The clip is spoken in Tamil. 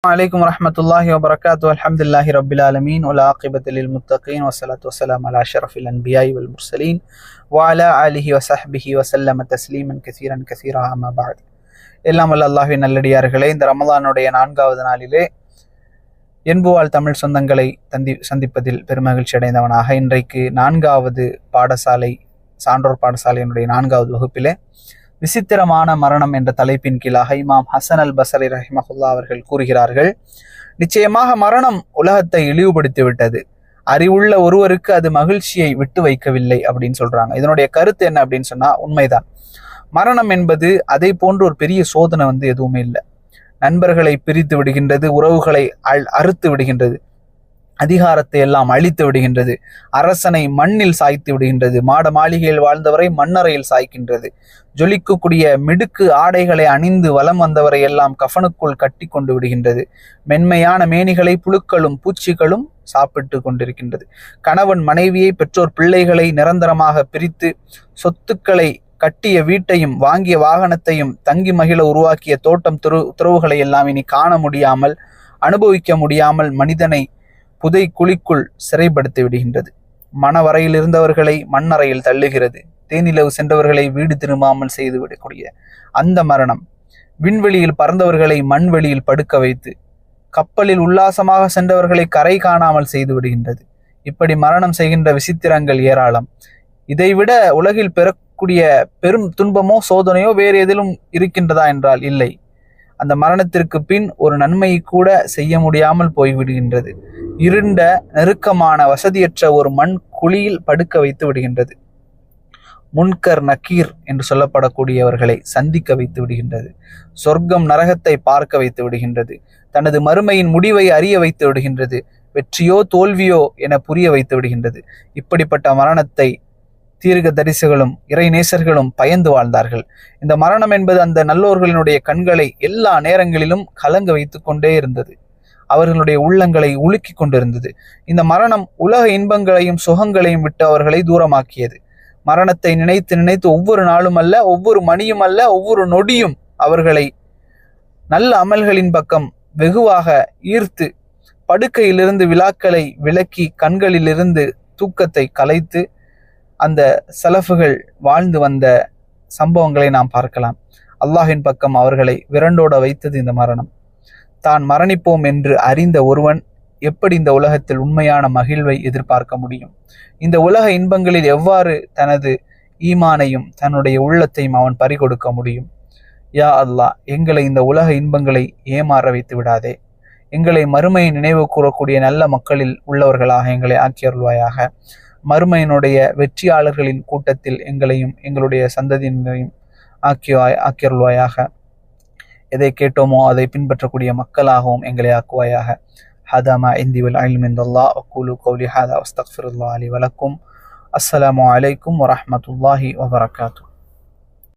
عليكم ورحمة الله وبركاته. الحمد لله رب العالمين والعاقبة للمتقين والصلاة والسلام على أشرف الأنبياء والمرسلين وعلى آله وصحبه وسلم تسليما كثيرا كثيرا أما بعد. எல்லாம் வல்ல அல்லாஹ்வின் நல்லடியார்களே, இந்த ரமலானுடைய 4வது நாளிலே என்புவாழ் தமிழ் சொந்தங்களை சந்திப்பதில் பெருமகிழ்ச்சி அடைந்தவனாக இன்றைக்கு 4வது பாடசாலை சான்றோர் பாடசாலையினுடைய 4வது வகுப்பிலே விசித்திரமான மரணம் என்ற தலைப்பின் கீழாக இமாம் ஹசன் அல் பஸரி ரஹிமஹுல்லா அவர்கள் கூறுகிறார்கள், நிச்சயமாக மரணம் உலகத்தை இழிவுபடுத்தி விட்டது, அறிவுள்ள ஒருவருக்கு அது மகிழ்ச்சியை விட்டு வைக்கவில்லை அப்படின்னு சொல்றாங்க. இதனுடைய கருத்து என்ன அப்படின்னு சொன்னா, உண்மைதான். மரணம் என்பது அதை போன்று ஒரு பெரிய சோதனை எதுவுமே இல்லை. நண்பர்களை பிரித்து விடுகின்றது, உறவுகளை அறுத்து விடுகின்றது, அதிகாரத்தை எல்லாம் அழித்து விடுகின்றது, அரசனை மண்ணில் சாய்த்து விடுகின்றது, மாட மாளிகையில் வாழ்ந்தவரை மண்ணறையில் சாய்க்கின்றது, ஜொலிக்கக்கூடிய மிடுக்கு ஆடைகளை அணிந்து வலம் வந்தவரை எல்லாம் கஃனுக்குள் கட்டி கொண்டு விடுகின்றது, மென்மையான மேனிகளை புழுக்களும் பூச்சிகளும் சாப்பிட்டு கொண்டிருக்கின்றது, கணவன் மனைவியை பெற்றோர் பிள்ளைகளை நிரந்தரமாக பிரித்து சொத்துக்களை கட்டிய வீட்டையும் வாங்கிய வாகனத்தையும் தங்கி மகிழ உருவாக்கிய தோட்டம் துறவுகளை எல்லாம் இனி காண முடியாமல் அனுபவிக்க முடியாமல் மனிதனை புதை குழிக்குள் சிறைப்படுத்தி விடுகின்றது, மணவரையில் இருந்தவர்களை மண்ணறையில் தள்ளுகிறது, தேனிலவு சென்றவர்களை வீடு திரும்பாமல் செய்து விடக்கூடிய அந்த மரணம், விண்வெளியில் பறந்தவர்களை மண்வெளியில் படுக்க வைத்து கப்பலில் உல்லாசமாக சென்றவர்களை கரை காணாமல் செய்து விடுகின்றது. இப்படி மரணம் செய்கின்ற விசித்திரங்கள் ஏராளம். இதைவிட உலகில் பெறக்கூடிய பெரும் துன்பமோ சோதனையோ வேறு எதிலும் இருக்கின்றதா என்றால் இல்லை. அந்த மரணத்திற்கு பின் ஒரு நன்மையை கூட செய்ய முடியாமல் போய்விடுகின்றது. இருண்ட நெருக்கமான வசதியற்ற ஒரு மண் குழியில் படுக்க வைத்து விடுகின்றது. முன்கர் நக்கீர் என்று சொல்லப்படக்கூடியவர்களை சந்திக்க வைத்து விடுகின்றது. சொர்க்கம் நரகத்தை பார்க்க வைத்து விடுகின்றது. தனது மறுமையின் முடிவை அறிய வைத்து விடுகின்றது. வெற்றியோ தோல்வியோ என புரிய வைத்து விடுகின்றது. இப்படிப்பட்ட மரணத்தை தீர்க்க தரிசிகளும் இறை நேசர்களும் பயந்து வாழ்ந்தார்கள். இந்த மரணம் என்பது அந்த நல்லோர்களினுடைய கண்களை எல்லா நேரங்களிலும் கலங்க வைத்து கொண்டே இருந்தது. அவர்களுடைய உள்ளங்களை உலுக்கி கொண்டிருந்தது. இந்த மரணம் உலக இன்பங்களையும் சுகங்களையும் விட்டு அவர்களை தூரமாக்கியது. மரணத்தை நினைத்து நினைத்து ஒவ்வொரு நாளும் அல்ல, ஒவ்வொரு மணியும் அல்ல, ஒவ்வொரு நொடியும் அவர்களை நல்ல அமல்களின் பக்கம் வெகுவாக ஈர்த்து படுக்கையிலிருந்து விழாக்களை விலக்கி கண்களிலிருந்து தூக்கத்தை கலைத்து அந்த சலஃபுகள் வாழ்ந்து வந்த சம்பவங்களை நாம் பார்க்கலாம். அல்லாஹின் பக்கம் அவர்களை விரண்டோட வைத்தது இந்த மரணம். தான் மரணிப்போம் என்று அறிந்த ஒருவன் எப்படி இந்த உலகத்தில் உண்மையான மகிழ்வை எதிர்பார்க்க முடியும்? இந்த உலக இன்பங்களில் எவ்வாறு தனது ஈமானையும் தன்னுடைய உள்ளத்தையும் அவன் பறிகொடுக்க முடியும்? யா அல்லாஹ், எங்களை இந்த உலக இன்பங்களை ஏமாற வைத்து விடாதே. எங்களை மறுமையை நினைவு கூறக்கூடிய நல்ல மக்களில் உள்ளவர்களாக எங்களை ஆக்கியருள்வாயாக. மறுமையினுடைய வெற்றியாளர்களின் கூட்டத்தில் எங்களையும் எங்களுடைய சந்ததியினரையும் ஆக்கியருள்வாயாக. எதை கேட்டோமோ அதை பின்பற்றக்கூடிய மக்களாகவும் எங்களை ஆக்குவாயாக. ஹதா மா இந்தி வல் இல்மு இன்தல்லாஹ் வக்கூலு கௌலி ஹாதா வஸ்தக்ஃபிருல்லாஹ் லி வலக்கும். அஸ்ஸலாமு அலைக்கும் வரஹ்மத்துல்லாஹி வபரகாத்துஹு.